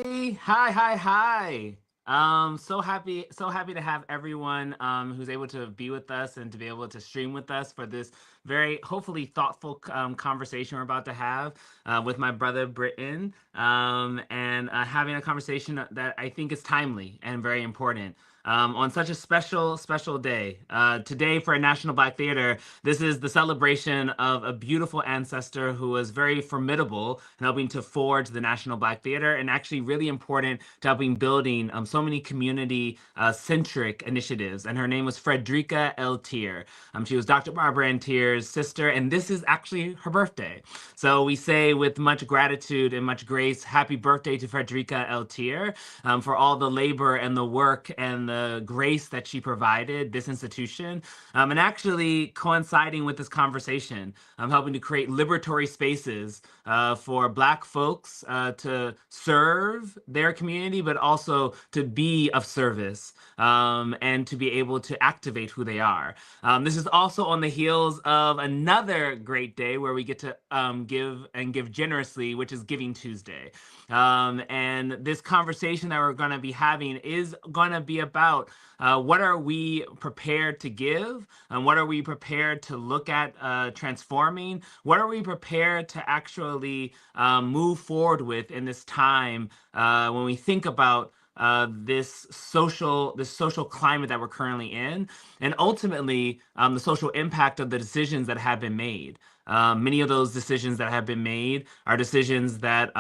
Hey, hi. So happy to have everyone who's able to be with us and to be able to stream with us for this very hopefully thoughtful conversation we're about to have with my brother Britton, and having a conversation that I think is timely and very important. On such a special day. Today, for National Black Theater, this is the celebration of a beautiful ancestor who was very formidable in helping to forge the National Black Theater and actually really important to helping building so many community centric initiatives. And her name was Frederica L. Tier. She was Dr. Barbara Ann Tier's sister, and this is actually her birthday. So we say with much gratitude and much grace, happy birthday to Frederica L. Tier for all the labor and the work and the grace that she provided this institution. And actually coinciding with this conversation, helping to create liberatory spaces for Black folks to serve their community, but also to be of service and to be able to activate who they are. This is also on the heels of another great day where we get to give generously, which is Giving Tuesday. And this conversation that we're going to be having is going to be about what are we prepared to give, and what are we prepared to look at transforming, what are we prepared to actually move forward with in this time when we think about this social climate that we're currently in, and ultimately the social impact of the decisions that have been made. Many of those decisions that have been made are decisions that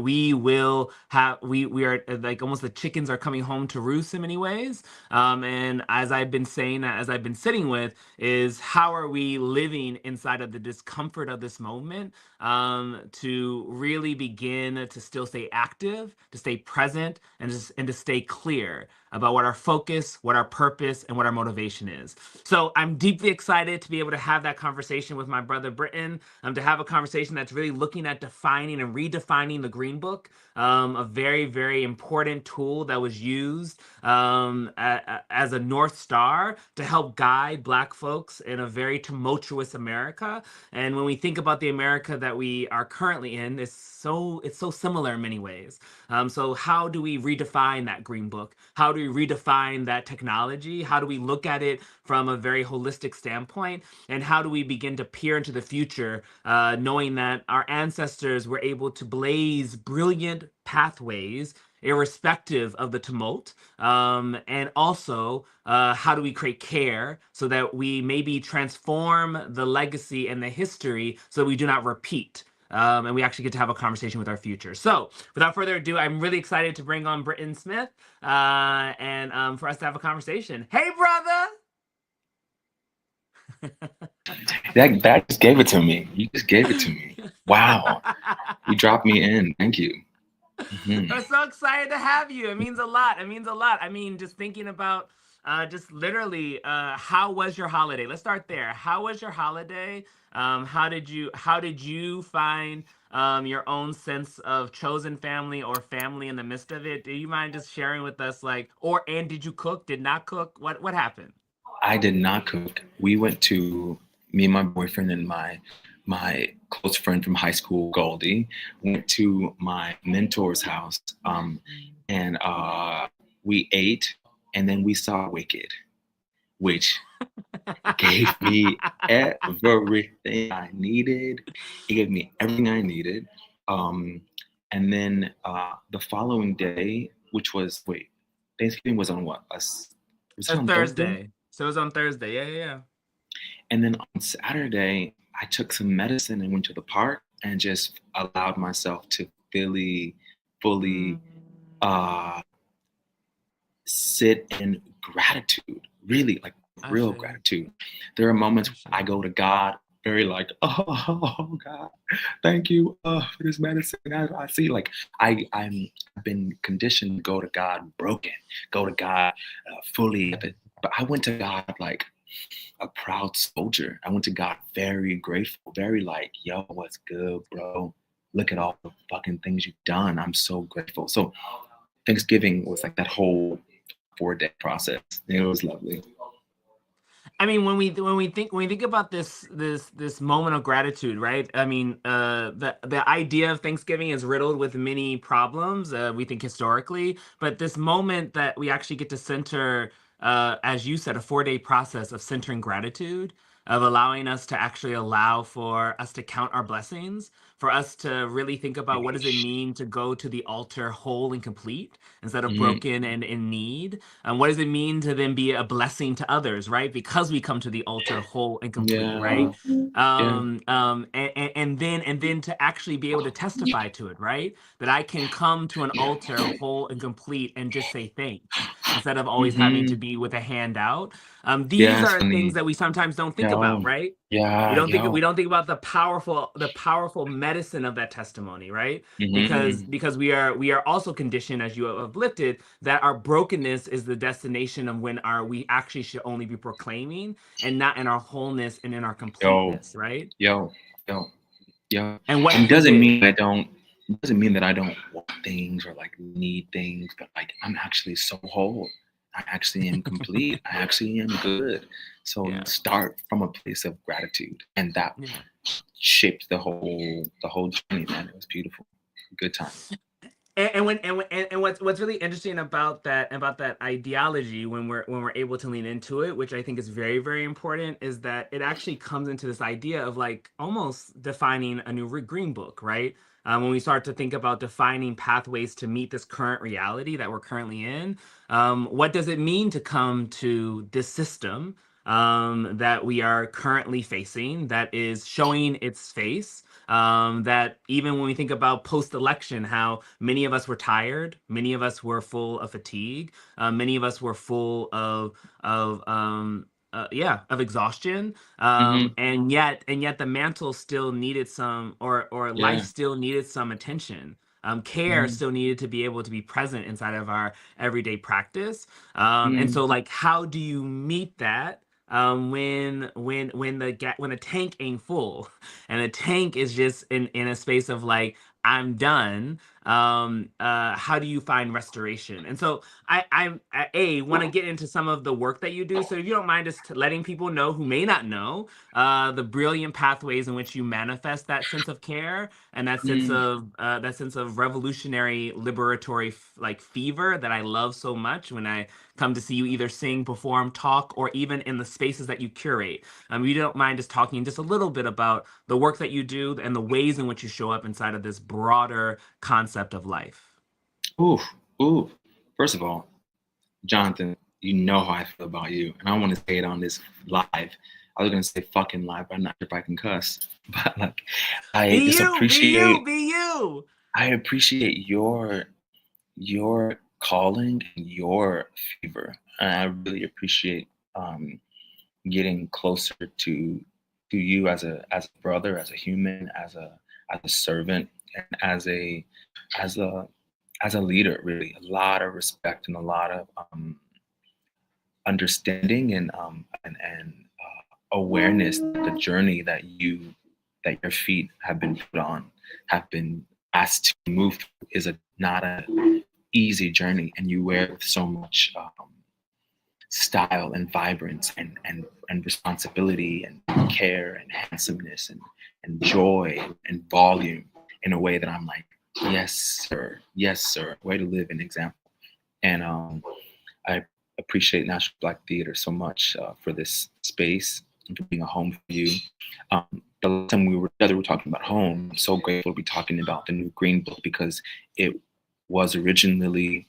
we will have. We are like almost the chickens are coming home to roost in many ways. And as I've been saying, as I've been sitting with, is how are we living inside of the discomfort of this moment to really begin to still stay active, to stay present, and to stay clear about what our focus, what our purpose, and what our motivation is. So I'm deeply excited to be able to have that conversation with my brother Britton, to have a conversation that's really looking at defining and redefining the Green Book, a very, very important tool that was used as a North Star to help guide Black folks in a very tumultuous America. And when we think about the America that we are currently in, it's so similar in many ways. So how do we redefine that Green Book? How do we redefine that technology? How do we look at it from a very holistic standpoint? And how do we begin to peer into the future, knowing that our ancestors were able to blaze brilliant pathways irrespective of the tumult? And also, how do we create care so that we maybe transform the legacy and the history so we do not repeat? And we actually get to have a conversation with our future. So, without further ado, I'm really excited to bring on Britton Smith and for us to have a conversation. Hey, brother! That just gave it to me. You just gave it to me. Wow. You dropped me in. Thank you. Hmm. I'm so excited to have you. It means a lot. It means a lot. I mean, just thinking about just literally how was your holiday? Let's start there. How was your holiday? How did you find your own sense of chosen family or family in the midst of it? Do you mind just sharing with us and did you cook? Did not cook? What happened? I did not cook. We went to me and my boyfriend and my close friend from high school, Goldie, went to my mentor's house, and we ate, and then we saw Wicked, which gave me everything I needed. It gave me everything I needed. Um, and then the following day, which was wait, Thanksgiving was on what? Was it on Thursday? Thursday. So it was on Thursday. Yeah. And then on Saturday, I took some medicine and went to the park and just allowed myself to fully uh, sit in gratitude, really like real Ashe. gratitude. There are moments Ashe. I go to God very like, oh God, thank you for this medicine. I see like I've been conditioned to go to God broken, go to God fully. But I went to God like a proud soldier. I went to God very grateful, very like, yo, what's good, bro? Look at all the fucking things you've done. I'm so grateful. So Thanksgiving was like that whole 4-day process. It was lovely. I mean, when we think about this moment of gratitude, right? I mean, the idea of Thanksgiving is riddled with many problems. We think historically, but this moment that we actually get to center, as you said, a 4-day process of centering gratitude, of allowing us to actually allow for us to count our blessings, for us to really think about what does it mean to go to the altar whole and complete instead of Hmm. broken and in need. What does it mean to then be a blessing to others, right? Because we come to the altar whole and complete, Yeah. right? Yeah. And then to actually be able to testify to it, right? That I can come to an altar whole and complete and just say thanks instead of always having to Hmm. be with a hand out. Yeah, These it's are things funny. that we sometimes don't think about, Yo, right? We yeah, don't think we yo. don't think about the powerful medicine of that testimony, right? Because Hmm. because we are also conditioned, as you have lifted, that our brokenness is the destination of when our we actually should only be proclaiming and not in our wholeness and in our Yo, completeness, right? yo, yo, yo. And what And it happens doesn't is, mean I don't. It doesn't mean that I don't want things or like need things, but like I'm actually so whole. I actually am complete. I actually am good. So you yeah, start from a place of gratitude, and that yeah. shaped the whole journey. Man, it was beautiful. Good time. And what's really interesting about that ideology when we're able to lean into it, which I think is very very important, is that it actually comes into this idea of like almost defining a new green book, right? When we start to think about defining pathways to meet this current reality that we're currently in, what does it mean to come to this system that we are currently facing that is showing its face? That even when we think about post-election, how many of us were tired, many of us were full of fatigue, many of us were full of exhaustion, Hmm. and yet the mantle still needed some, or life Yeah. still needed some attention. Care Hmm. still needed to be able to be present inside of our everyday practice. And Hmm. so, like, how do you meet that when the tank ain't full? And a tank is just in a space of like, I'm done. How do you find restoration? And so I want to get into some of the work that you do. So if you don't mind just letting people know who may not know the brilliant pathways in which you manifest that sense of care and that sense of revolutionary liberatory like fever that I love so much when I come to see you either sing, perform, talk, or even in the spaces that you curate. You don't mind just talking just a little bit about the work that you do and the ways in which you show up inside of this broader concept of life. Ooh, ooh. First of all, Jonathan, you know how I feel about you, and I want to say it on this live. I was gonna say fucking live, but I'm not sure if I can cuss. But like, I Be just you, be you, appreciate. be you. I appreciate your calling and your favor. And I really appreciate um, getting closer to you as a brother, as a human, as a servant, and as a as a leader. Really, a lot of respect and a lot of understanding and awareness that the journey that your feet have been put on, have been asked to move through, is a not a easy journey, and you wear it with so much style and vibrance and responsibility and care and handsomeness and joy and volume, in a way that I'm like, yes sir, way to live an example. And I appreciate National Black Theater so much for this space and for being a home for you. The last time we were together, we were talking about home. I'm so grateful to be talking about the new Green Book, because it was originally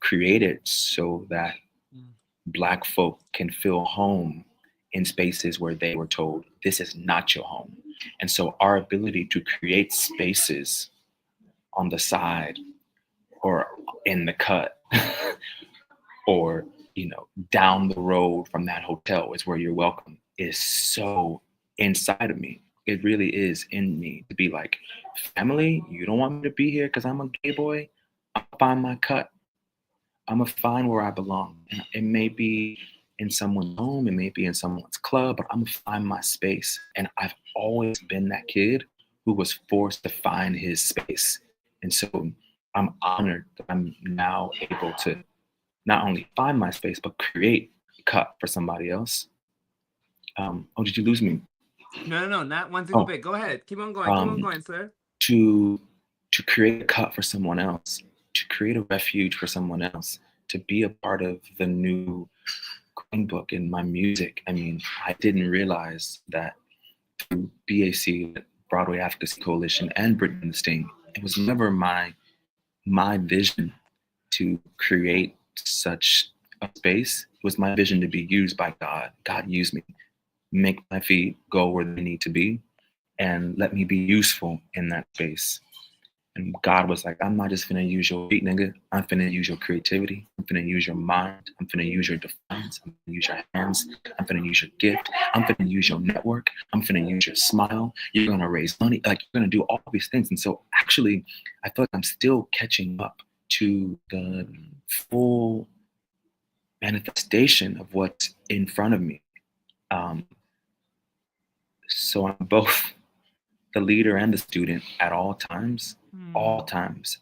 created so that Mm. Black folk can feel home in spaces where they were told, this is not your home. And so our ability to create spaces on the side or in the cut or down the road from that hotel is where you're welcome, is so inside of me. It really is in me to be like, family, you don't want me to be here because I'm a gay boy? I'll find my cut. I'm gonna find where I belong. And it may be in someone's home, it may be in someone's club, but I'm gonna find my space. And I've always been that kid who was forced to find his space. And so I'm honored that I'm now able to not only find my space, but create a cut for somebody else. Oh, did you lose me? No, not one single Oh, bit. Go ahead. Keep on um, going, sir. to create a cut for someone else, to create a refuge for someone else, to be a part of the new Green Book in my music. I mean, I didn't realize that through BAC, Broadway Advocacy Coalition, and Britton the Sting, it was never my vision to create such a space. It was my vision to be used by God. God used me, make my feet go where they need to be, and let me be useful in that space. And God was like, I'm not just finna use your feet, nigga. I'm finna use your creativity. I'm finna use your mind. I'm finna use your defiance. I'm finna use your hands. I'm finna use your gift. I'm finna use your network. I'm finna use your smile. You're gonna raise money. Like, you're gonna do all these things. And so actually, I feel like I'm still catching up to the full manifestation of what's in front of me. Um, so I'm both the leader and the student at all times.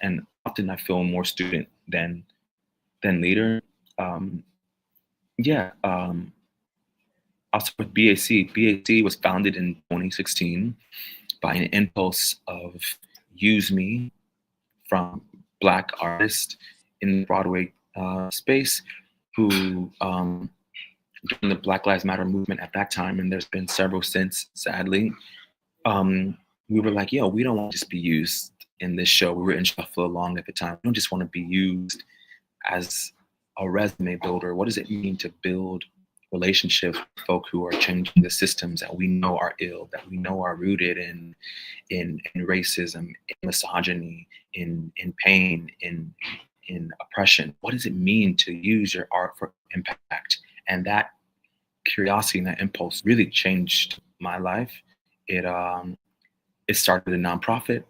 And often I feel more student than leader. Um, yeah. Also with BAC, BAC was founded in 2016 by an impulse of use me from Black artists in the Broadway space who during the Black Lives Matter movement at that time, and there's been several since, sadly, we were like, yo, we don't want to just be used in this show. We were in Shuffle Along at the time. We don't just want to be used as a resume builder. What does it mean to build relationships with folk who are changing the systems that we know are ill, that we know are rooted in racism, in misogyny, in pain, in oppression? What does it mean to use your art for impact? And that curiosity and that impulse really changed my life. It started a nonprofit.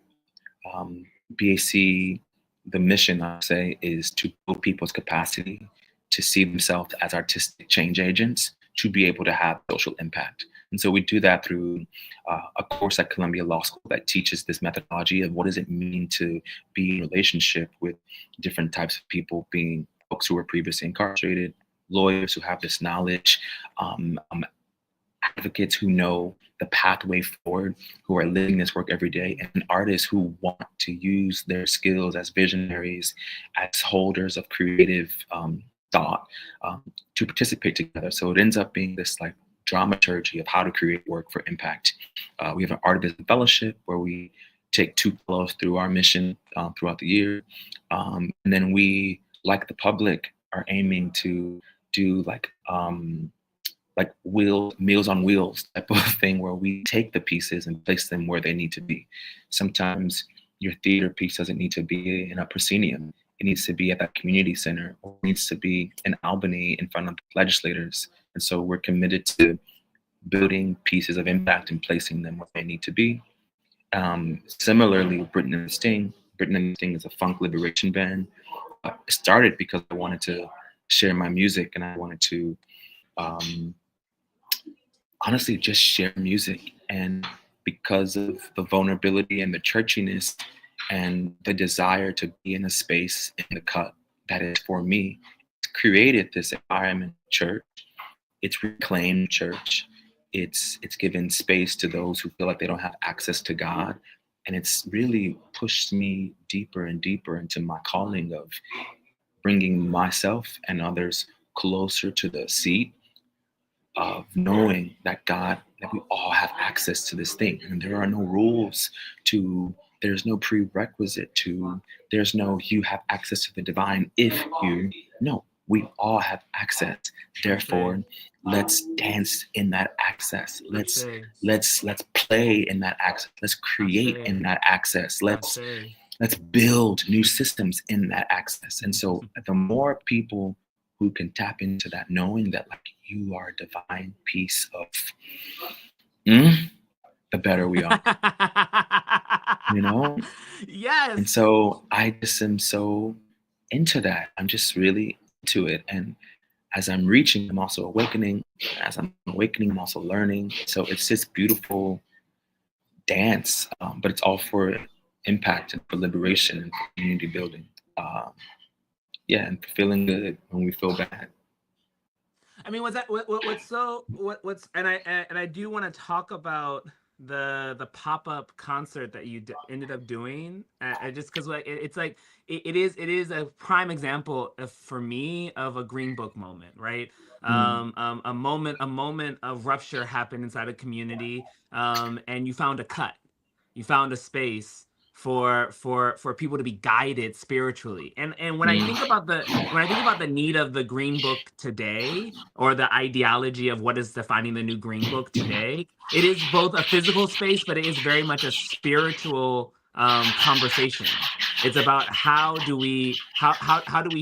BAC, the mission, I say, is to build people's capacity to see themselves as artistic change agents to be able to have social impact. And so we do that through a course at Columbia Law School that teaches this methodology of what does it mean to be in relationship with different types of people, being folks who were previously incarcerated, lawyers who have this knowledge, advocates who know the pathway forward, who are living this work every day, and artists who want to use their skills as visionaries, as holders of creative thought, to participate together. So it ends up being this like dramaturgy of how to create work for impact. We have an artivism fellowship where we take 2 fellows through our mission throughout the year. And then we, like the public, are aiming to do like Meals on Wheels type of thing, where we take the pieces and place them where they need to be. Sometimes your theater piece doesn't need to be in a proscenium. It needs to be at that community center, or it needs to be in Albany in front of legislators. And so we're committed to building pieces of impact and placing them where they need to be. Similarly, with Britton and the Sting. Britton and the Sting is a funk liberation band. It started because I wanted to share my music, and I wanted to honestly just share music. And because of the vulnerability and the churchiness and the desire to be in a space in the cut that is for me, it's created this environment church. It's reclaimed church. It's given space to those who feel like they don't have access to God. And it's really pushed me deeper and deeper into my calling of bringing myself and others closer to the seat of knowing that God, that we all have access to this thing. And there are no rules to, there's no prerequisite to, there's no, you have access to the divine if you, no, we all have access. Therefore, let's dance in that access. Let's play in that access. Let's create in that access. Let's build new systems in that access. And so the more people who can tap into that, knowing that like you are a divine piece of, the better we are, you know? Yes. And so I just am so into that. I'm just really into it. And as I'm reaching, I'm also awakening. As I'm awakening, I'm also learning. So it's this beautiful dance, but it's all for impact and for liberation and for community building. Yeah, and feeling good when we feel bad. I mean, what's and I do want to talk about the pop-up concert that you ended up doing. I just because like it's like it is a prime example for me of a Green Book moment, right? Mm, A moment of rupture happened inside a community, and you found a cut, you found a space for people to be guided spiritually. And when I mm, think about the need of the Green Book today, or the ideology of what is defining the new Green Book today, it is both a physical space, but it is very much a spiritual conversation. It's about how do we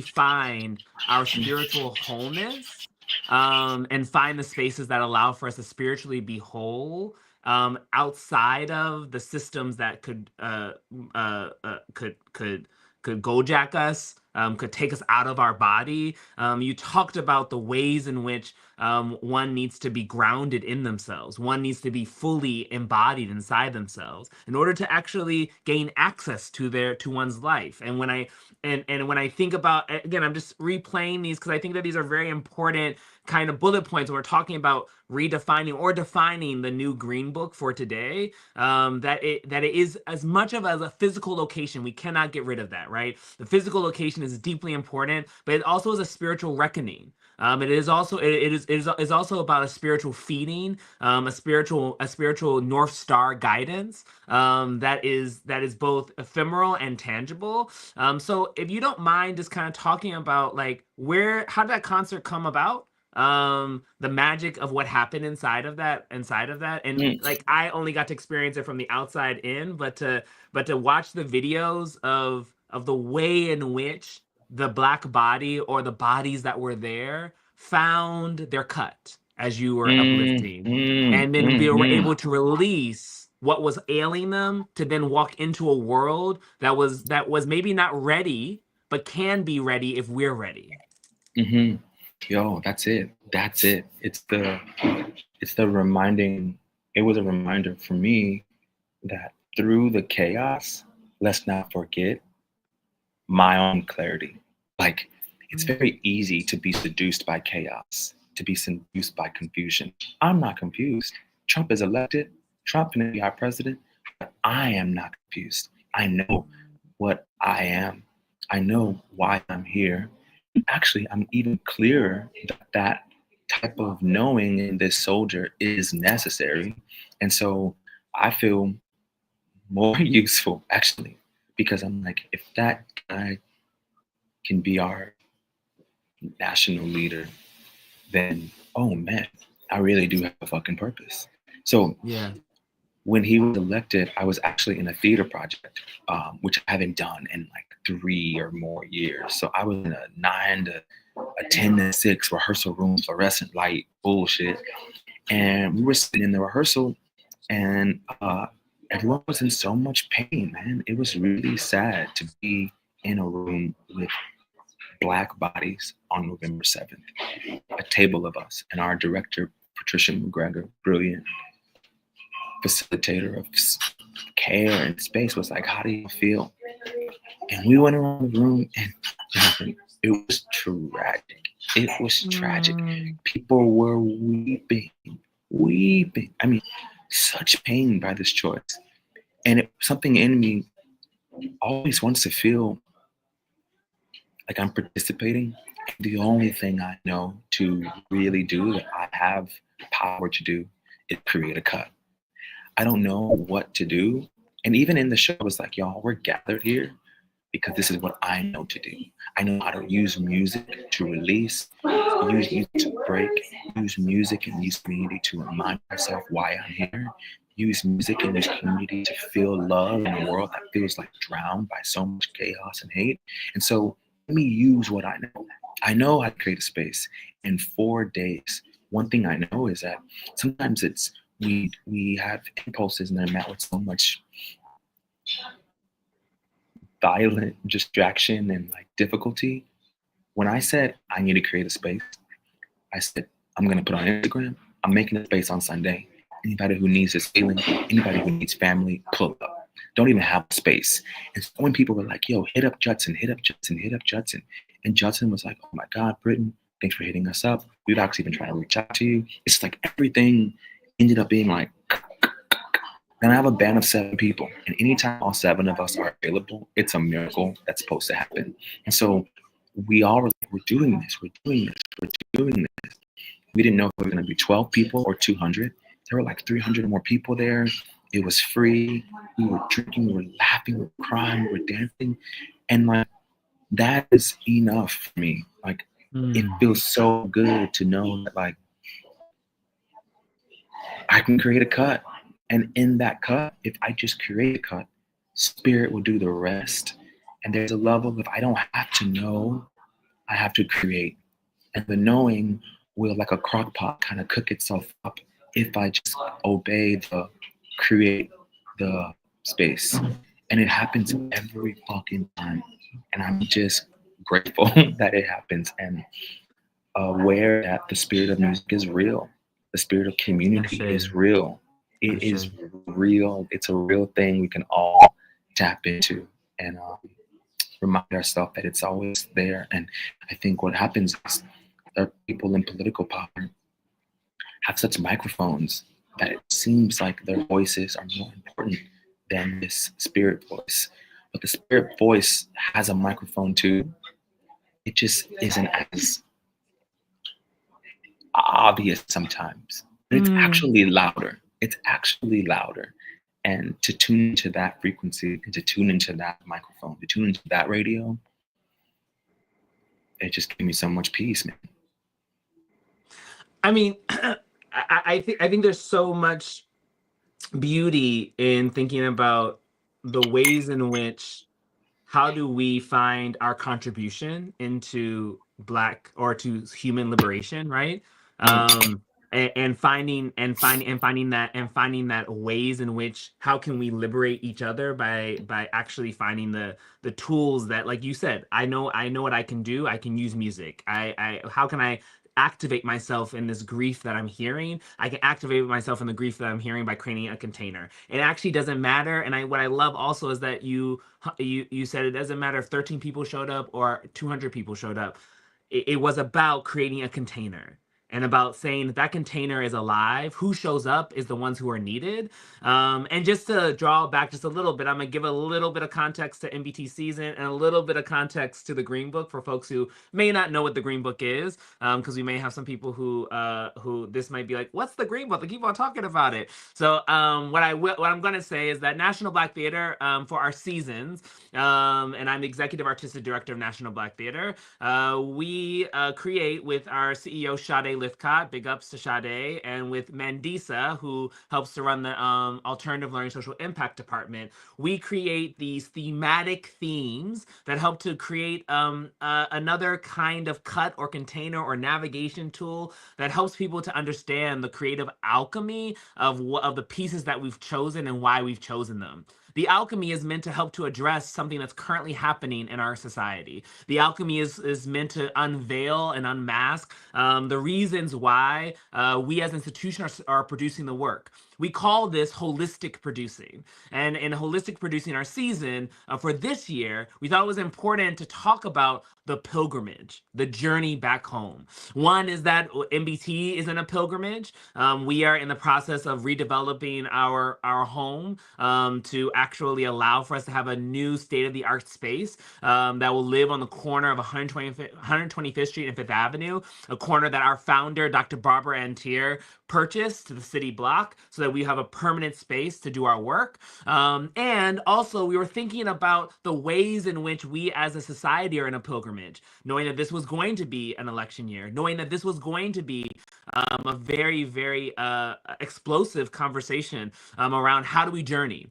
find our spiritual wholeness, and find the spaces that allow for us to spiritually be whole, outside of the systems that could gojack us, could take us out of our body. You talked about the ways in which one needs to be grounded in themselves. One needs to be fully embodied inside themselves in order to actually gain access to one's life. And when I think about, again, I'm just replaying these because I think that these are very important kind of bullet points when we're talking about redefining or defining the new Green Book for today. That it is as much of as a physical location. We cannot get rid of that, right? The physical location is deeply important, but it also is a spiritual reckoning. It is also it is also about a spiritual feeding, a spiritual North Star guidance, that is both ephemeral and tangible. So if you don't mind just kind of talking about like how did that concert come about, the magic of what happened inside of that, and mm. like I only got to experience it from the outside in, but to watch the videos of the way in which the black body, or the bodies that were there, found their cut as you were Mm, uplifting, mm, and then we were mm, able to release what was ailing them, to then walk into a world that was maybe not ready, but can be ready if we're ready. mm-hmm. Yo, that's it. That's it. It's the reminding. It was a reminder for me that through the chaos, let's not forget my own clarity. Like, it's very easy to be seduced by chaos, to be seduced by confusion. I'm not confused. Trump is elected. Trump can be our president. But I am not confused. I know what I am. I know why I'm here. Actually, I'm even clearer that that type of knowing in this soldier is necessary. And so I feel more useful, actually, because I'm like, if that guy can be our national leader, then oh man, I really do have a fucking purpose. So Yeah. when he was elected, I was actually in a theater project, which I haven't done in like 3 or more years. So I was in a 9 to 10 to 6 rehearsal room, fluorescent light bullshit, and we were sitting in the rehearsal, and everyone was in so much pain, man. It was really sad to be in a room with black bodies on November 7th, a table of us, and our director, Patricia McGregor, brilliant facilitator of care and space, was like, how do you feel? And we went around the room, and Jonathan, it was tragic. It was tragic. Mm. People were weeping, weeping. I mean, such pain by this choice. And something in me always wants to feel like I'm participating. The only thing I know to really do, that I have power to do, is create a cut. I don't know what to do. And even in the show, I was like, y'all, we're gathered here because this is what I know to do. I know how to use music to release, use music to break, use music and use community to remind myself why I'm here, use music and use community to feel love in a world that feels like drowned by so much chaos and hate. And so let me use what I know. I know how to create a space in 4 days. One thing I know is that sometimes we have impulses and they're met with so much violent distraction and like difficulty. When I said I need to create a space, I said I'm gonna put on Instagram. I'm making a space on Sunday. Anybody who needs this feeling, anybody who needs family, pull up. Don't even have space. And so when people were like, yo, hit up Judson, hit up Judson, hit up Judson. And Judson was like, oh my God, Britton, Thanks for hitting us up. We've actually been trying to reach out to you. It's like everything ended up being like, and I have a band of 7 people. And anytime all 7 of us are available, it's a miracle that's supposed to happen. And so we all were like, we're doing this, we're doing this, we're doing this. We didn't know if it was going to be 12 people or 200. There were like 300 more people there. It was free. We were drinking, we were laughing, we were crying, we were dancing. And like, that is enough for me. Like, it feels so good to know that like I can create a cut. And in that cut, if I just create a cut, spirit will do the rest. And there's a level of I don't have to know, I have to create. And the knowing will, like a crock pot, kind of cook itself up if I just obey the create the space. And it happens every fucking time. And I'm just grateful that it happens and aware that the spirit of music is real. The spirit of community is real. It is real. It's a real thing we can all tap into and remind ourselves that it's always there. And I think what happens is that people in political power have such microphones that it seems like their voices are more important than this spirit voice. But the spirit voice has a microphone too. It just isn't as obvious sometimes. But it's actually louder. It's actually louder. And to tune into that frequency and to tune into that microphone, to tune into that radio, it just gave me so much peace, man. I mean, I think there's so much beauty in thinking about the ways in which how do we find our contribution into Black or to human liberation, right? And finding that ways in which how can we liberate each other by actually finding the tools that, like you said, I know what I can do. I can use music. How can I activate myself in this grief that I'm hearing? I can activate myself in the grief that I'm hearing by creating a container. It actually doesn't matter. And what I love also is that you said it doesn't matter if 13 people showed up or 200 people showed up. It was about creating a container and about saying that container is alive. Who shows up is the ones who are needed. And just to draw back just a little bit, I'm gonna give a little bit of context to MBT season and a little bit of context to the Green Book for folks who may not know what the Green Book is, because we may have some people who this might be like, what's the Green Book? They keep on talking about it. So what I'm gonna say is that National Black Theater, for our seasons, and I'm the executive artistic director of National Black Theater, we create with our CEO Sade Lithcott, big ups to Sade, and with Mandisa, who helps to run the Alternative Learning Social Impact Department. We create these thematic themes that help to create another kind of cut or container or navigation tool that helps people to understand the creative alchemy of the pieces that we've chosen and why we've chosen them. The alchemy is meant to help to address something that's currently happening in our society. The alchemy is meant to unveil and unmask the reasons why we as institutions are producing the work. We call this holistic producing. And in holistic producing our season for this year, we thought it was important to talk about the pilgrimage, the journey back home. One is that MBT is in a pilgrimage. We are in the process of redeveloping our home to actually allow for us to have a new state-of-the-art space that will live on the corner of 125th Street and 5th Avenue, a corner that our founder, Dr. Barbara Antier, purchased to the city block so that we have a permanent space to do our work. And also we were thinking about the ways in which we as a society are in a pilgrimage, knowing that this was going to be an election year, knowing that this was going to be a very, very explosive conversation around how do we journey.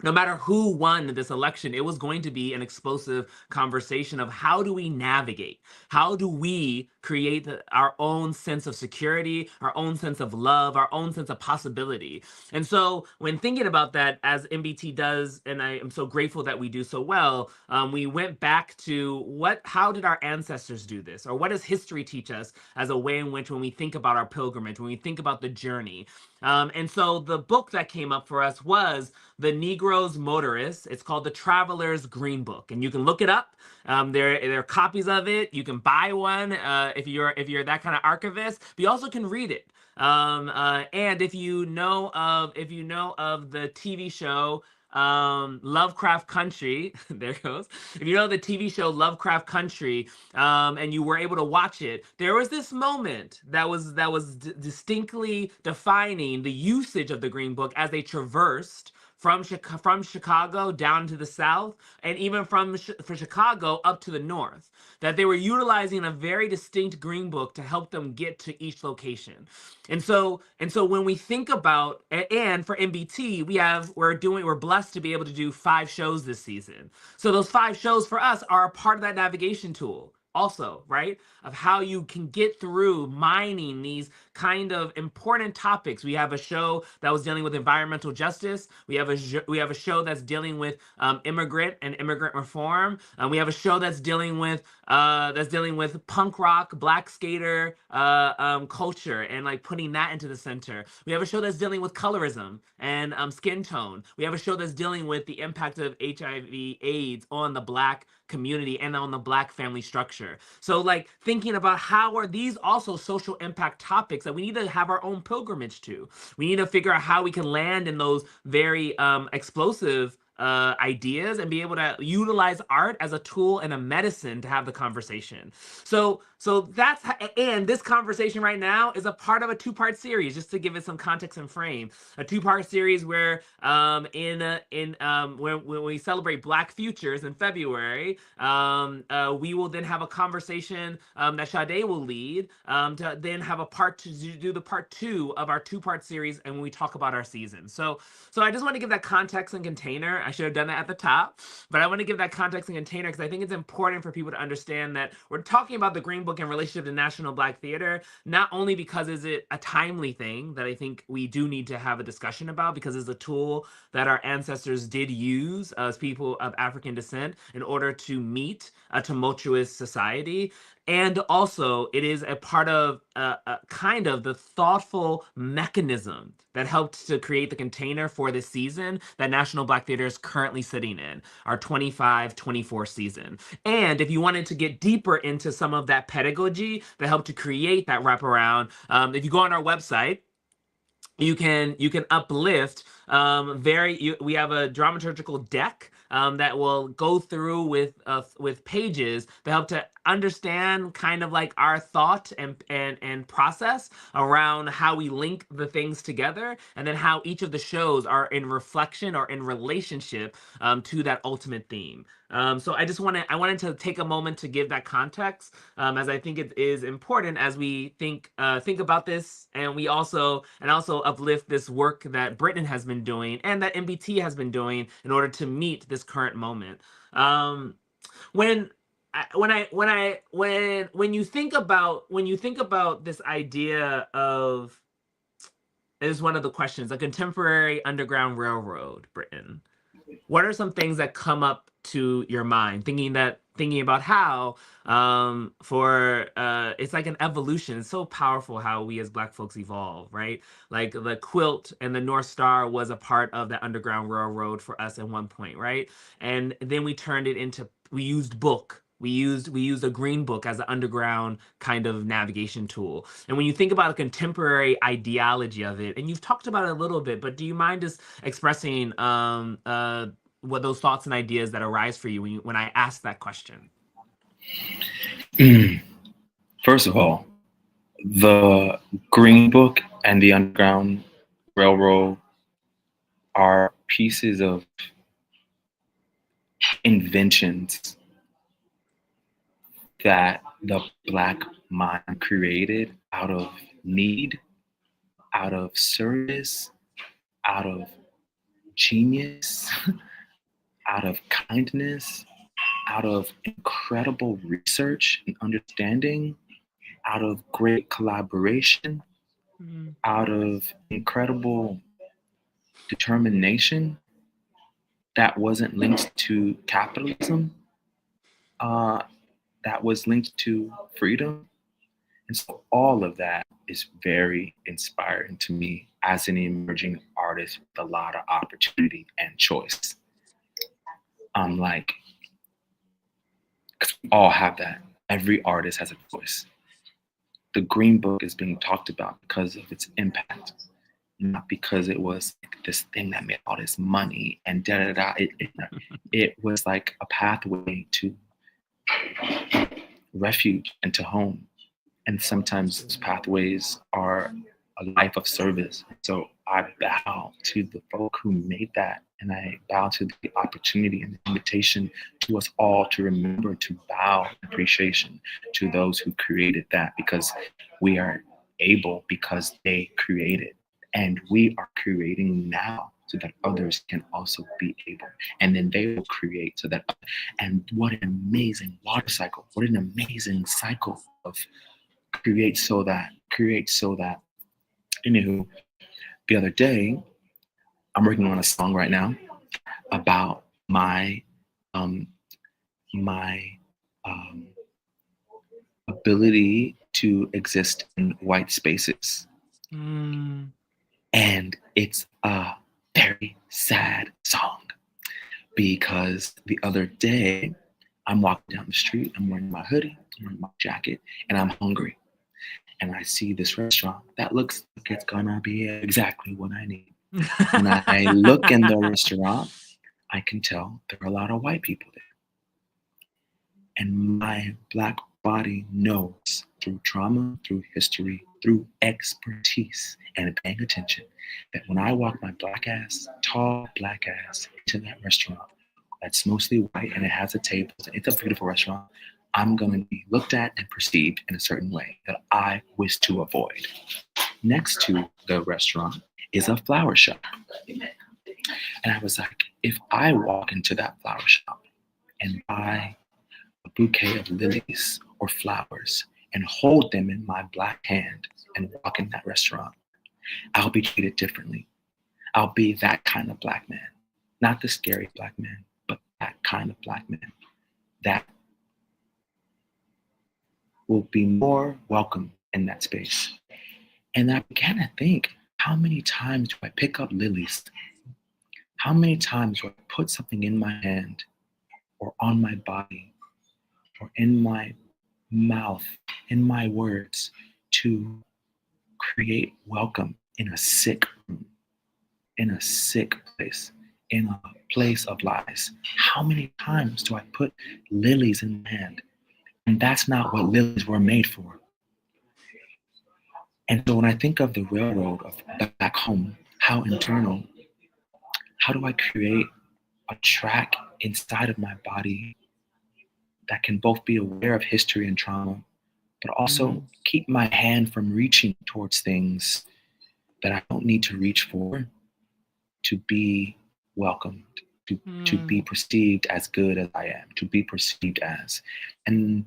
No matter who won this election, it was going to be an explosive conversation of how do we navigate? How do we create our own sense of security, our own sense of love, our own sense of possibility? And so when thinking about that, as MBT does, and I am so grateful that we do so well, we went back to how did our ancestors do this? Or what does history teach us as a way in which when we think about our pilgrimage, when we think about the journey? And so the book that came up for us was the Negro Motorist. It's called the Traveler's Green Book, and you can look it up. There are copies of it. You can buy one. if you're that kind of archivist, but you also can read it. And if you know of the TV show Lovecraft Country, there it goes. If you know the TV show Lovecraft Country, and you were able to watch it, there was this moment that was distinctly defining the usage of the Green Book as they traversed from Chicago down to the south, and even from Chicago up to the north. That they were utilizing a very distinct Green Book to help them get to each location. And so when we think about, and for MBT, we're blessed to be able to do 5 shows this season. So those 5 shows for us are a part of that navigation tool also, right? Of how you can get through mining these kind of important topics. We have a show that was dealing with environmental justice. We have a show that's dealing with immigrant and immigrant reform. We have a show that's dealing with punk rock, black skater culture, and like putting that into the center. We have a show that's dealing with colorism and skin tone. We have a show that's dealing with the impact of HIV/AIDS on the Black community and on the Black family structure. So like thinking about how are these also social impact topics that we need to have our own pilgrimage to. We need to figure out how we can land in those very explosive ideas and be able to utilize art as a tool and a medicine to have the conversation. So that's and this conversation right now is a part of a 2-part series, just to give it some context and frame. A 2-part series where when we celebrate Black Futures in February, we will then have a conversation that Sade will lead to then have to do the part 2 of our 2-part series, and when we talk about our season. So I just want to give that context and container. I should have done that at the top, but I want to give that context and container because I think it's important for people to understand that we're talking about the Green Book in relationship to National Black Theater, not only because is it a timely thing that I think we do need to have a discussion about, because it's a tool that our ancestors did use as people of African descent in order to meet a tumultuous society. And also, it is a part of kind of the thoughtful mechanism that helped to create the container for this season that National Black Theater is currently sitting in, our 25-24 season. And if you wanted to get deeper into some of that pedagogy that helped to create that wraparound, if you go on our website, you can uplift we have a dramaturgical deck that will go through with pages that help to understand kind of like our thought and process around how we link the things together, and then how each of the shows are in reflection or in relationship to that ultimate theme. So I wanted to take a moment to give that context, as I think it is important as we think about this, and we also uplift this work that Britton has been doing and that MBT has been doing in order to meet this current moment. When you think about this idea of, is one of the questions, a contemporary underground railroad, Britton, what are some things that come up to your mind thinking about how it's like an evolution? It's so powerful how we as Black folks evolve, right? Like the quilt and the North Star was a part of the Underground Railroad for us at one point, right? And then we turned it into, we used a Green Book as an underground kind of navigation tool. And when you think about a contemporary ideology of it, and you've talked about it a little bit, but do you mind just expressing what those thoughts and ideas that arise for you when I ask that question? First of all, the Green Book and the Underground Railroad are pieces of inventions that the Black mind created out of need, out of service, out of genius, out of kindness, out of incredible research and understanding, out of great collaboration, out of incredible determination that wasn't linked to capitalism, that was linked to freedom. And so all of that is very inspiring to me as an emerging artist with a lot of opportunity and choice. Because we all have that. Every artist has a choice. the Green Book is being talked about because of its impact, not because it was like this thing that made all this money and da da da. It was like a pathway to refuge and to home. And sometimes those pathways are a life of service. So I bow to the folk who made that. And I bow to the opportunity and the invitation to us all to remember to bow in appreciation to those who created that, because we are able because they created. And we are creating now so that others can also be able. And then they will create so that, and what an amazing water cycle, what an amazing cycle of create so that. Anywho, the other day, I'm working on a song right now about my ability to exist in white spaces. And it's a very sad song because the other day I'm walking down the street, I'm wearing my hoodie, I'm wearing my jacket, and I'm hungry. And I see this restaurant that looks like it's gonna be exactly what I need. When I look in the restaurant, I can tell there are a lot of white people there. And my Black body knows through trauma, through history, through expertise, and paying attention, that when I walk my Black ass, tall Black ass, into that restaurant that's mostly white and it has a table, it's a beautiful restaurant, I'm going to be looked at and perceived in a certain way that I wish to avoid. Next to the restaurant is a flower shop. And I was like, if I walk into that flower shop and buy a bouquet of lilies or flowers and hold them in my Black hand and walk in that restaurant, I'll be treated differently. I'll be that kind of Black man. Not the scary Black man, but that kind of Black man. That will be more welcome in that space. And I began to think, how many times do I pick up lilies? How many times do I put something in my hand or on my body or in my mouth, in my words, to create welcome in a sick room, in a sick place, in a place of lies? How many times do I put lilies in my hand? And that's not what lilies were made for. And so when I think of the railroad of back home, how internal, how do I create a track inside of my body that can both be aware of history and trauma, but also keep my hand from reaching towards things that I don't need to reach for to be welcomed, to be perceived as good as I am, to be perceived as. And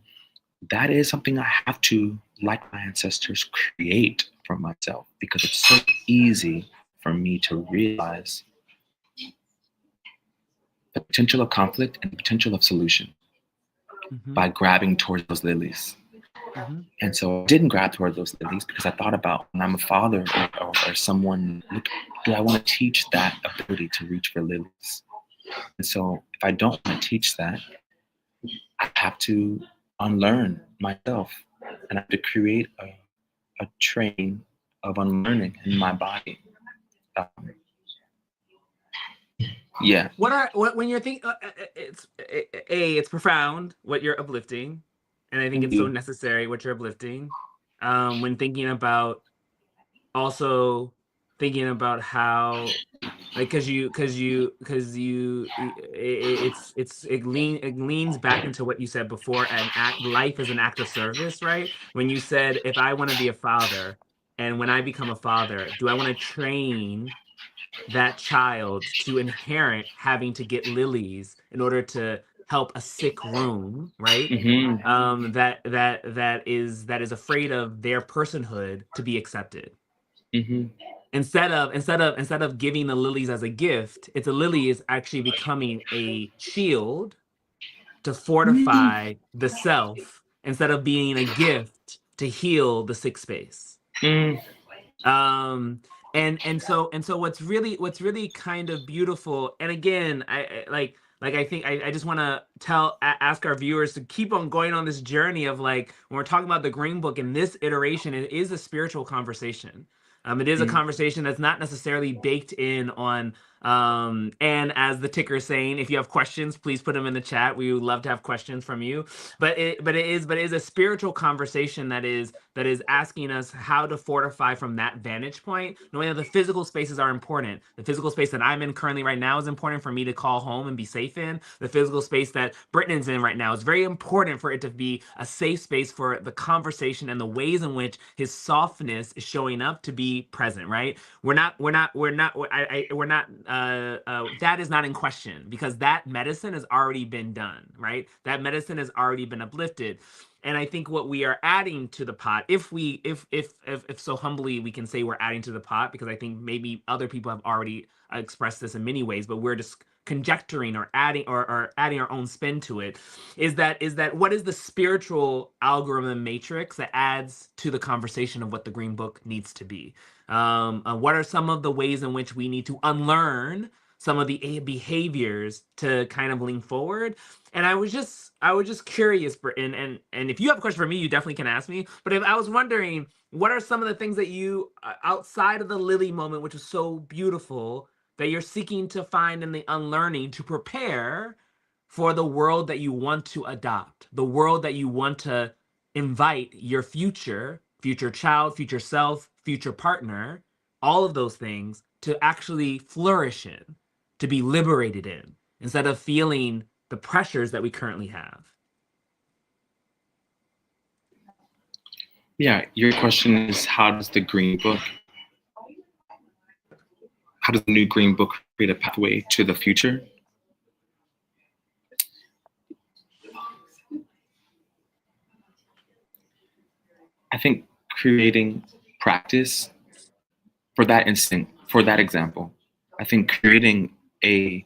that is something I have to, like my ancestors, create for myself, because it's so easy for me to realize the potential of conflict and the potential of solution by grabbing towards those lilies. And so I didn't grab towards those lilies because I thought about, when I'm a father or someone, do I want to teach that ability to reach for lilies? And so if I don't want to teach that, I have to unlearn myself, and I have to create a train of unlearning in my body. Yeah. When you're thinking, it's profound what you're uplifting, and I think it's so necessary what you're uplifting. When thinking about, also thinking about how, like, because it leans back into what you said before, and life is an act of service, right? When you said, if I want to be a father, and when I become a father, do I want to train that child to inherit having to get lilies in order to help a sick room, right? That is afraid of their personhood to be accepted. Instead of giving the lilies as a gift, the lily is actually becoming a shield to fortify the self, instead of being a gift to heal the sick space. And so what's really kind of beautiful, and again, I like I just want to ask our viewers to keep on going on this journey of like when we're talking about the Green Book in this iteration, it is a spiritual conversation. It is a conversation that's not necessarily baked in on and as the ticker is saying, if you have questions, please put them in the chat. We would love to have questions from you. But it is a spiritual conversation that is asking us how to fortify from that vantage point, knowing that the physical spaces are important. The physical space that I'm in currently right now is important for me to call home and be safe in. The physical space that Britton's in right now is very important for it to be a safe space for the conversation and the ways in which his softness is showing up to be present, right? That is not in question because that medicine has already been done, right? That medicine has already been uplifted. And I think what we are adding to the pot, if so humbly we can say we're adding to the pot, because I think maybe other people have already expressed this in many ways, but we're just conjecturing or adding or adding our own spin to it, is that what is the spiritual algorithm matrix that adds to the conversation of what the Green Book needs to be? What are some of the ways in which we need to unlearn some of the behaviors to kind of lean forward? And I was just curious, Britton, and if you have a question for me, you definitely can ask me. But if I was wondering, what are some of the things that you, outside of the Lily moment, which was so beautiful, that you're seeking to find in the unlearning to prepare for the world that you want to adopt, the world that you want to invite your future child, future self, future partner, all of those things to actually flourish in, to be liberated in, instead of feeling the pressures that we currently have? Yeah, your question is how does the new Green Book create a pathway to the future? I think creating practice for that example, I think creating a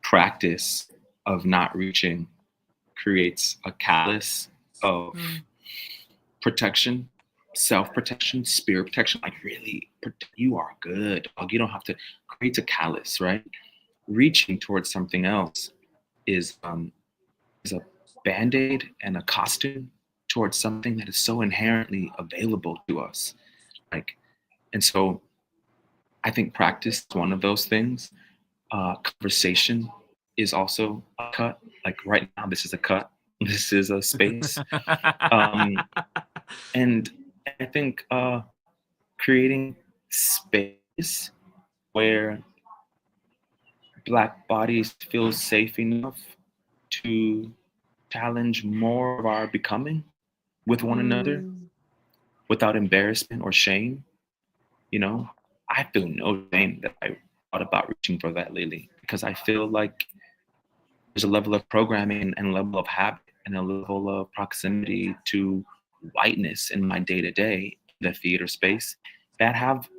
practice of not reaching creates a callus of protection, self-protection, spirit protection. Like really, you are good, dog. You don't have to create a callus, right? Reaching towards something else is a band-aid and a costume towards something that is so inherently available to us. And so I think practice is one of those things. Conversation is also a cut. Like right now, this is a cut. This is a space. And I think creating space where Black bodies feel safe enough to challenge more of our becoming with one another without embarrassment or shame. I feel no shame that I thought about reaching for that, Lily, because I feel like there's a level of programming and a level of habit and a level of proximity to whiteness in my day-to-day, the theater space, that have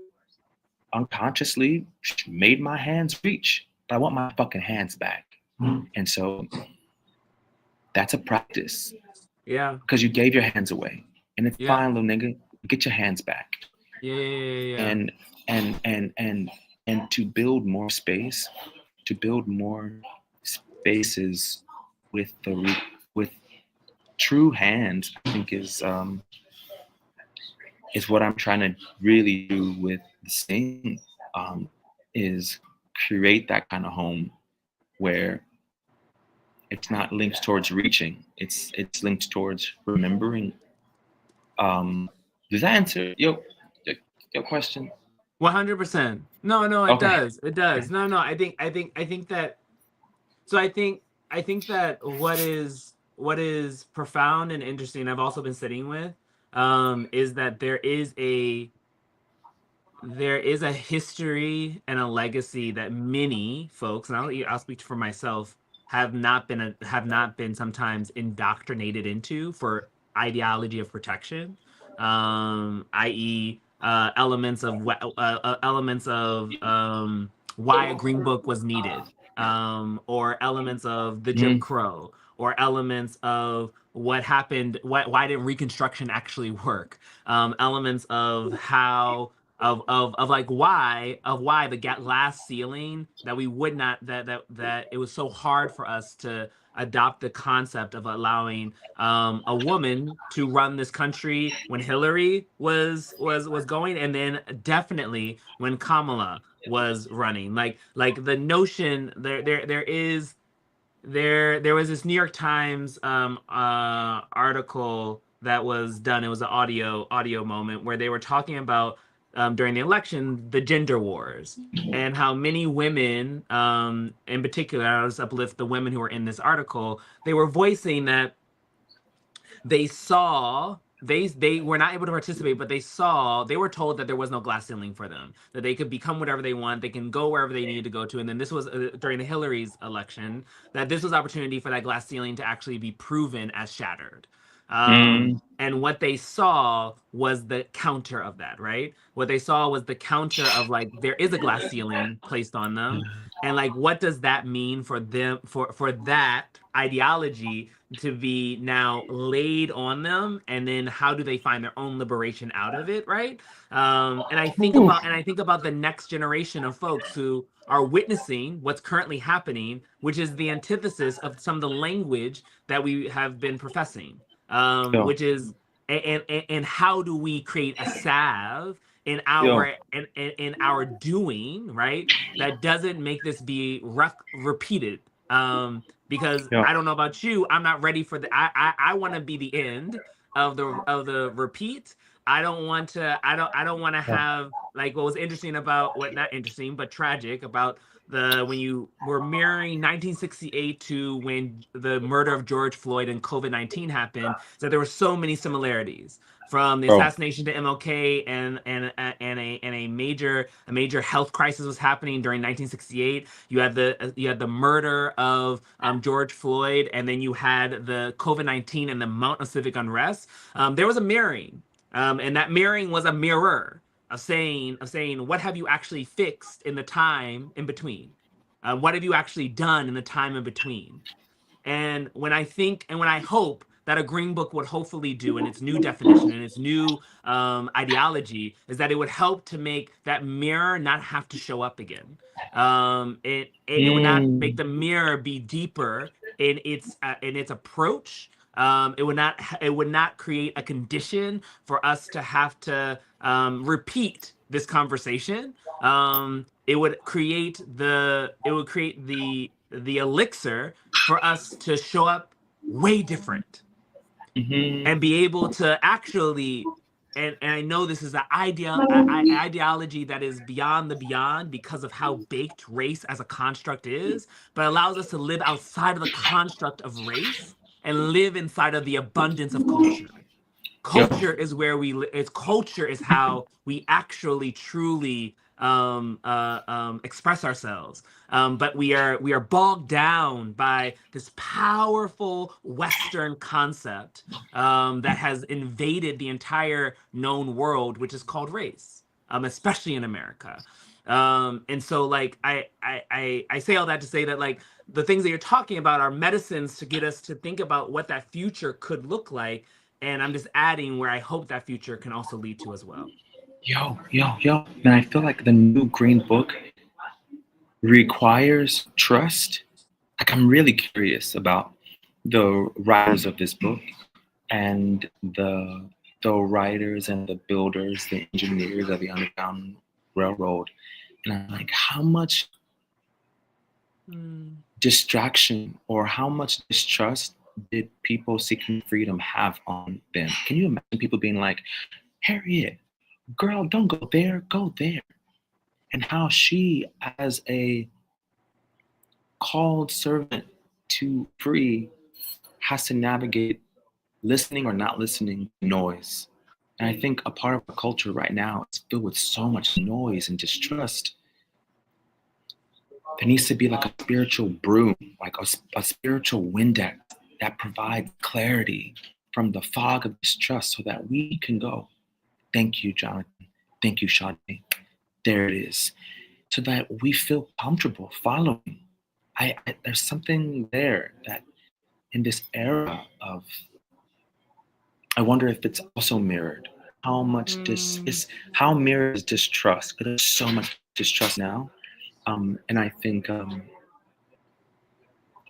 unconsciously made my hands reach. But I want my fucking hands back. And so that's a practice. Yeah. Because you gave your hands away. And it's fine, little nigga. Get your hands back. Yeah. And to build more space, to build more spaces with true hands, I think is what I'm trying to really do with the Sing, is create that kind of home where it's not linked towards reaching, it's linked towards remembering. Does that answer your question? 100%. No, it Okay. does. It does. Okay. No. I think that. So I think that what is profound and interesting, I've also been sitting with, is that there is a history and a legacy that many folks, and I'll speak for myself, have not been sometimes indoctrinated into for ideology of protection, i.e. Elements of why a Green Book was needed, or elements of the Jim Crow, or elements of what happened, why didn't Reconstruction actually work, elements of how of like why the glass ceiling, that we would not, that it was so hard for us to adopt the concept of allowing a woman to run this country when Hillary was going, and then definitely when Kamala was running. Like the notion there was this New York Times article that was done. It was an audio moment where they were talking about during the election the gender wars, and how many women, in particular, I'll just uplift the women who were in this article. They were voicing that they saw they were not able to participate, but they were told that there was no glass ceiling for them, that they could become whatever they want, they can go wherever they needed to go to. And then this was during the Hillary's election, that this was opportunity for that glass ceiling to actually be proven as shattered. And what they saw was the counter of that, right? What they saw was the counter of, like, there is a glass ceiling placed on them, and like, what does that mean for them, for that ideology to be now laid on them, and then how do they find their own liberation out of it, right? And I think about the next generation of folks who are witnessing what's currently happening, which is the antithesis of some of the language that we have been professing, which is, and how do we create a salve in our doing, right, that doesn't make this be repeated, because I don't know about you, I'm not ready for the I want to be the end of the repeat. I don't want to have, like, what was interesting about, what, not interesting but tragic about when you were mirroring 1968 to when the murder of George Floyd and COVID-19 happened, that there were so many similarities from the assassination to MLK, and a major health crisis was happening during 1968. You had the murder of George Floyd, and then you had the COVID-19 and the amount of civic unrest. There was a mirroring, and that mirroring was a mirror of saying what have you actually fixed in the time in between? What have you actually done in the time in between? And when I hope that a Green Book would hopefully do in its new definition and its new ideology, is that it would help to make that mirror not have to show up again. It would not make the mirror be deeper in its approach. It would not create a condition for us to have to repeat this conversation. It would create the elixir for us to show up way different, and be able to actually, and I know this is an ideology that is beyond the beyond because of how baked race as a construct is, but allows us to live outside of the construct of race and live inside of the abundance of culture. Culture is where culture is how we actually truly express ourselves. But we are bogged down by this powerful Western concept that has invaded the entire known world, which is called race, especially in America. And so, like, I say all that to say that, like, the things that you're talking about are medicines to get us to think about what that future could look like. And I'm just adding where I hope that future can also lead to as well. Yo. And I feel like the new Green Book requires trust. Like, I'm really curious about the writers of this book, and the writers and the builders, the engineers of the Underground Railroad. And I'm like, how much distraction or how much distrust did people seeking freedom have on them? Can you imagine people being like, Harriet, girl, don't go there, go there. And how she, as a called servant to free, has to navigate listening or not listening noise. And I think a part of our culture right now is filled with so much noise and distrust. There needs to be like a spiritual broom, like a spiritual Windex that provides clarity from the fog of distrust, so that we can go, thank you, Jonathan. Thank you, Sade. There it is. So that we feel comfortable following. There's something there that in this era of, I wonder if it's also mirrored how much how mirror is distrust. Because there's so much distrust now, and I think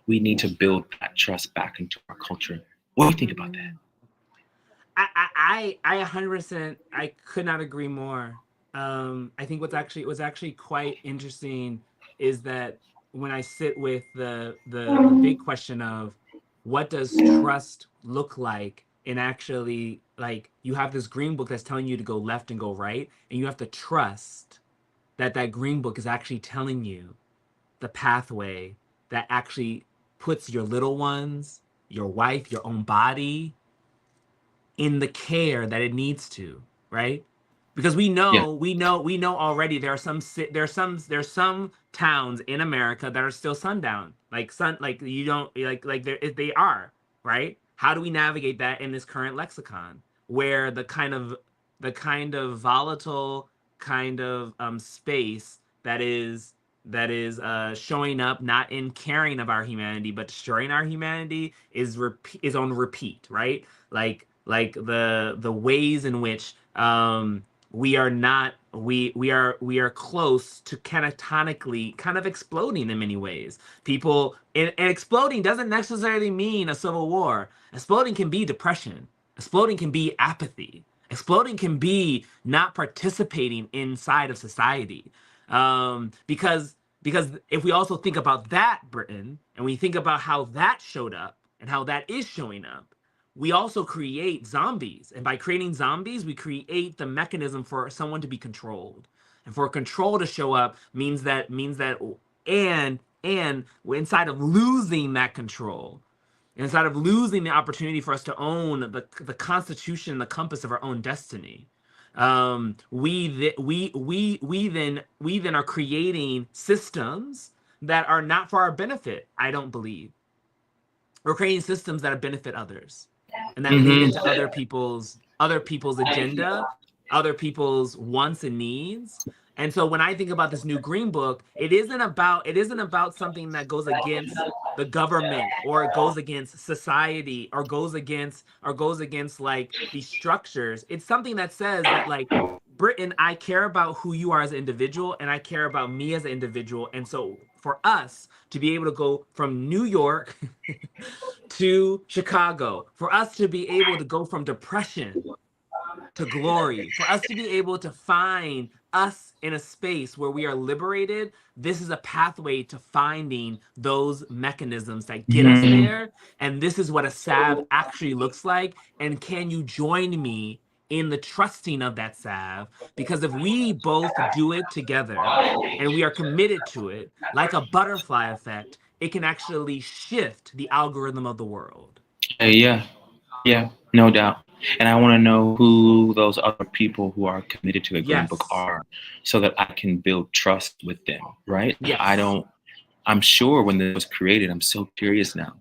we need to build that trust back into our culture. What do you think about that? I 100%, I could not agree more. I think what's actually quite interesting is that when I sit with the big question of what does trust look like, and actually, like, you have this green book that's telling you to go left and go right, and you have to trust that that green book is actually telling you the pathway that actually puts your little ones, your wife, your own body in the care that it needs to, right? Because Yeah. we know already there are there's some towns in America that are still sundown, like you don't like they are, right? How do we navigate that in this current lexicon where the kind of volatile kind of space that is showing up not in caring of our humanity but destroying our humanity is on repeat, right? Like the ways in which we are not we are close to catatonically kind of exploding in many ways. People and exploding doesn't necessarily mean a civil war. Exploding can be depression. Exploding can be apathy. Exploding can be not participating inside of society. Because if we also think about that, Britain, and we think about how that showed up and how that is showing up, we also create zombies. And by creating zombies, we create the mechanism for someone to be controlled. And for control to show up means that and inside of losing that control, inside of losing the opportunity for us to own the constitution, the compass of our own destiny, we then are creating systems that are not for our benefit. I don't believe we're creating systems that benefit others and that lead into other people's agenda, other people's wants and needs. And so when I think about this new green book, it isn't about something that goes against the government or it goes against society or goes against like these structures. It's something that says that, like, Britain, I care about who you are as an individual and I care about me as an individual. And so for us to be able to go from New York to Chicago, for us to be able to go from depression to glory, for us to be able to find us in a space where we are liberated, this is a pathway to finding those mechanisms that get us there. And this is what a salve actually looks like. And can you join me in the trusting of that salve? Because if we both do it together and we are committed to it, like a butterfly effect, it can actually shift the algorithm of the world. Yeah, yeah, no doubt. And I want to know who those other people who are committed to a green book Yes. are, so that I can build trust with them, right? Yes. I'm sure when this was created, I'm so curious now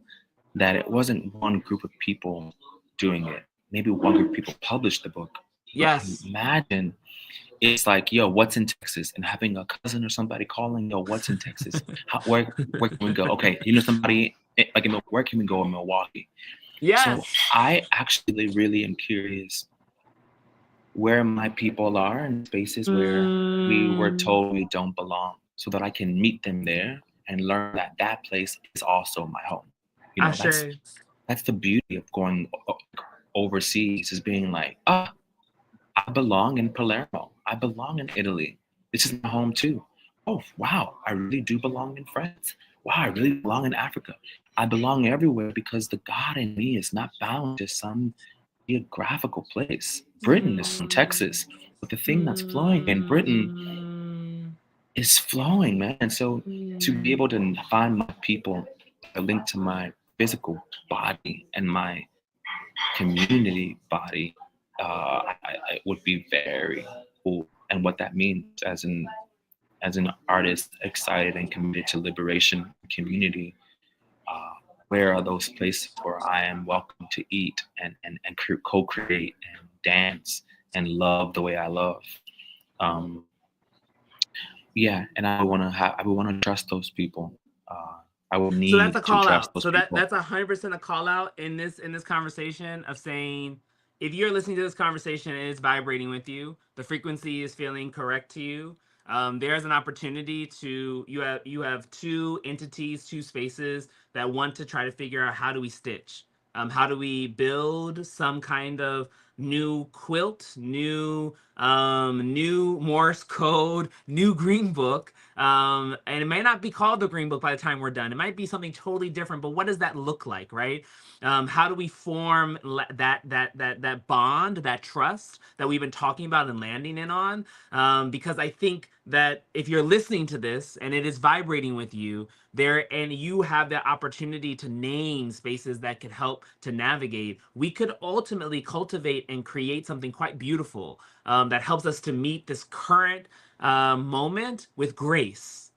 that it wasn't one group of people doing it. Maybe one group of people published the book. But Yes. imagine it's like, yo, what's in Texas? And having a cousin or somebody calling, yo, what's in Texas? Where can we go? Okay, you know somebody, like, where can we go in Milwaukee? So Yes. I actually really am curious where my people are in spaces where we were told we don't belong, so that I can meet them there and learn that that place is also my home. You know, Ashe. that's the beauty of going overseas, is being like, ah, I belong in Palermo. I belong in Italy. This is my home too. Oh, wow, I really do belong in France. Wow, I really belong in Africa. I belong everywhere because the God in me is not bound to some geographical place. Britain is from Texas, but the thing that's flowing in Britain is flowing, man. And so to be able to find my people that link to my physical body and my community body, it would be very cool. And what that means as an artist excited and committed to liberation and community, uh, where are those places where I am welcome to eat and co-create and dance and love the way I love? Um, yeah, and I would want to trust those people. I would So that's need a to call trust out. those So people. that's 100% a call out in this conversation of saying if you're listening to this conversation and it's vibrating with you, the frequency is feeling correct to you, there's an opportunity to you have two entities, two spaces that want to try to figure out how do we stitch, how do we build some kind of new quilt, new Morse code, new Green Book. And it may not be called the Green Book by the time we're done. It might be something totally different. But what does that look like, right? How do we form that bond, that trust that we've been talking about and landing in on? Because I think that if you're listening to this and it is vibrating with you, there and you have the opportunity to name spaces that could help to navigate, we could ultimately cultivate and create something quite beautiful, that helps us to meet this current moment with grace,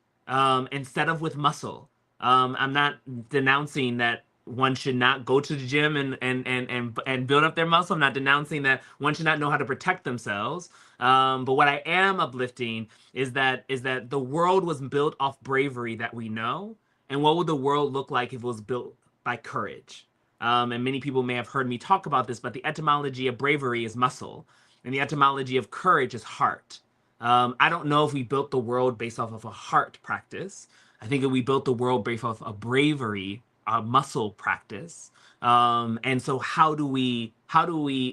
instead of with muscle. I'm not denouncing that one should not go to the gym and build up their muscle. I'm not denouncing that one should not know how to protect themselves. But what I am uplifting is that the world was built off bravery that we know. And what would the world look like if it was built by courage? And many people may have heard me talk about this, but the etymology of bravery is muscle, and the etymology of courage is heart. I don't know if we built the world based off of a heart practice. I think that we built the world based off a bravery, a muscle practice. And so how do we,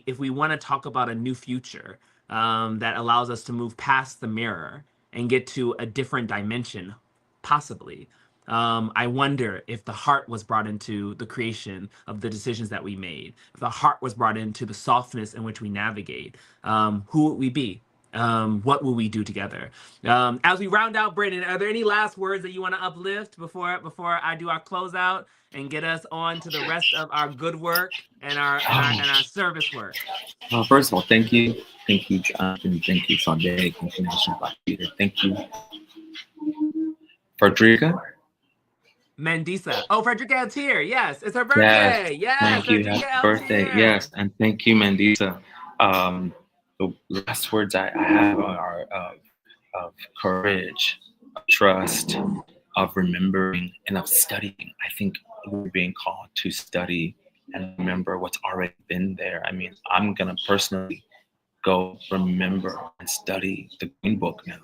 if we want to talk about a new future, that allows us to move past the mirror and get to a different dimension, possibly. I wonder if the heart was brought into the creation of the decisions that we made, if the heart was brought into the softness in which we navigate, who would we be? What will we do together? As we round out, Britton, are there any last words that you want to uplift before I do our closeout and get us on to the rest of our good work and our service work? First of all, thank you, Jonathan. Thank you, Sunday. Thank you, National Black Theater. Thank you, Frederica. Mendisa. Oh, Frederica Altier. Yes, it's her Yes, birthday. Yes, thank you. Frederica Happy birthday. Altier. Yes, and thank you, Mandisa. The last words I have are of courage, of trust, of remembering, and of studying. I think we're being called to study and remember what's already been there. I mean, I'm going to personally go remember and study the Green Book now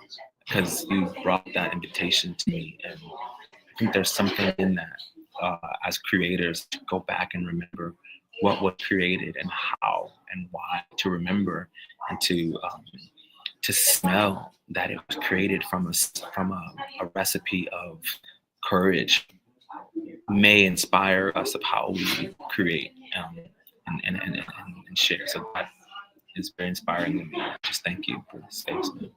because you brought that invitation to me. And I think there's something in that, as creators, to go back and remember what was created and how and why, to remember and to smell that it was created from a recipe of courage may inspire us of how we create, and share. So that is very inspiring to me. Just thank you for the space, man.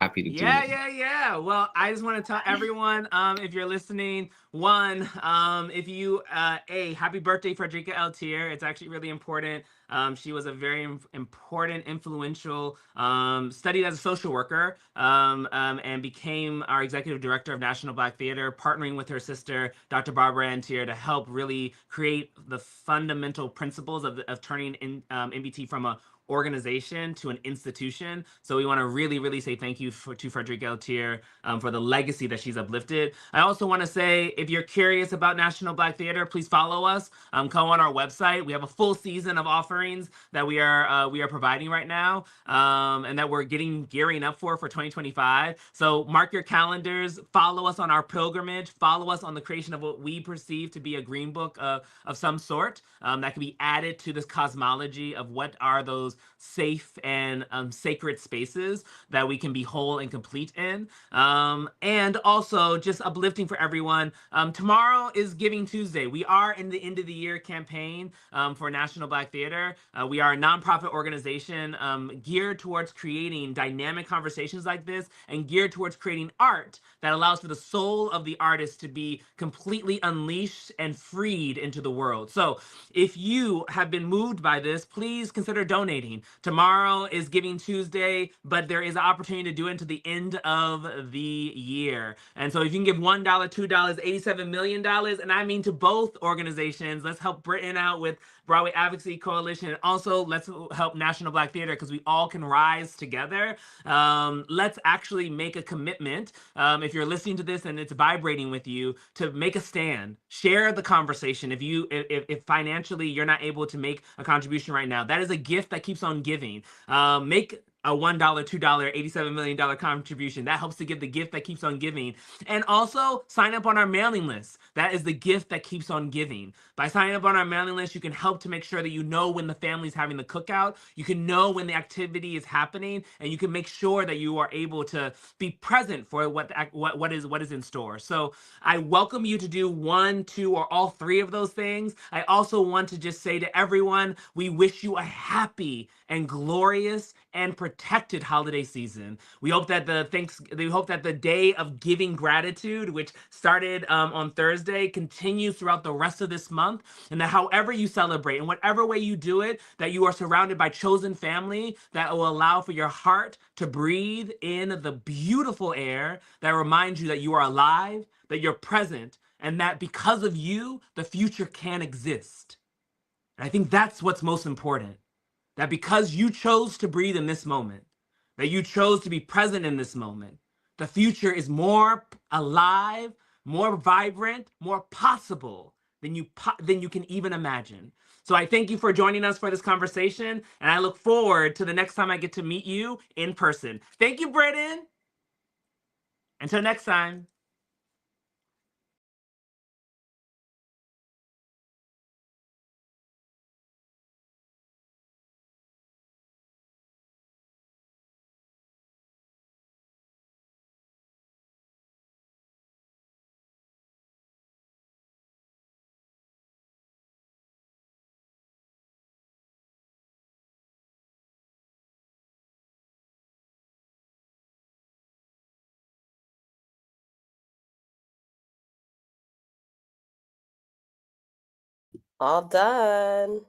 Happy to do it. Yeah. Well, I just want to tell everyone, if you're listening, if you, happy birthday, Frederica Altier. It's actually really important. She was a very important, influential, studied as a social worker, and became our executive director of National Black Theater, partnering with her sister, Dr. Barbara Antier, to help really create the fundamental principles of turning NBT from a organization to an institution. So we want to really, really say thank you to Frederica Altier, for the legacy that she's uplifted. I also want to say, if you're curious about National Black Theater, please follow us. Come on our website. We have a full season of offerings that we are providing right now, and that we're gearing up for 2025. So mark your calendars. Follow us on our pilgrimage. Follow us on the creation of what we perceive to be a Green Book of some sort, that can be added to this cosmology of what are those safe and sacred spaces that we can be whole and complete in. And also just uplifting for everyone. Tomorrow is Giving Tuesday. We are in the end of the year campaign for National Black Theater. We are a nonprofit organization geared towards creating dynamic conversations like this and geared towards creating art that allows for the soul of the artist to be completely unleashed and freed into the world. So if you have been moved by this, please consider donating. exciting. Tomorrow is Giving Tuesday, but there is an opportunity to do it until the end of the year. And so if you can give $1, $2, $87 million, and I mean to both organizations, let's help Britton out with Broadway Advocacy Coalition, and also let's help National Black Theater, because we all can rise together. Let's actually make a commitment, if you're listening to this and it's vibrating with you, to make a stand. Share the conversation. If financially you're not able to make a contribution right now, that is a gift that keeps on giving. Make a $1, $2, $87 million contribution. That helps to give the gift that keeps on giving. And also sign up on our mailing list. That is the gift that keeps on giving. By signing up on our mailing list, you can help to make sure that you know when the family's having the cookout. You can know when the activity is happening, and you can make sure that you are able to be present for what is in store. So I welcome you to do 1, 2, or all 3 of those things. I also want to just say to everyone, we wish you a happy and glorious and protected holiday season. We hope that the day of giving gratitude, which started on Thursday, continues throughout the rest of this month, and that however you celebrate, in whatever way you do it, that you are surrounded by chosen family that will allow for your heart to breathe in the beautiful air that reminds you that you are alive, that you're present, and that because of you, the future can exist. And I think that's what's most important. That because you chose to breathe in this moment, that you chose to be present in this moment, the future is more alive, more vibrant, more possible than you can even imagine. So I thank you for joining us for this conversation, and I look forward to the next time I get to meet you in person. Thank you, Britton. Until next time. All done.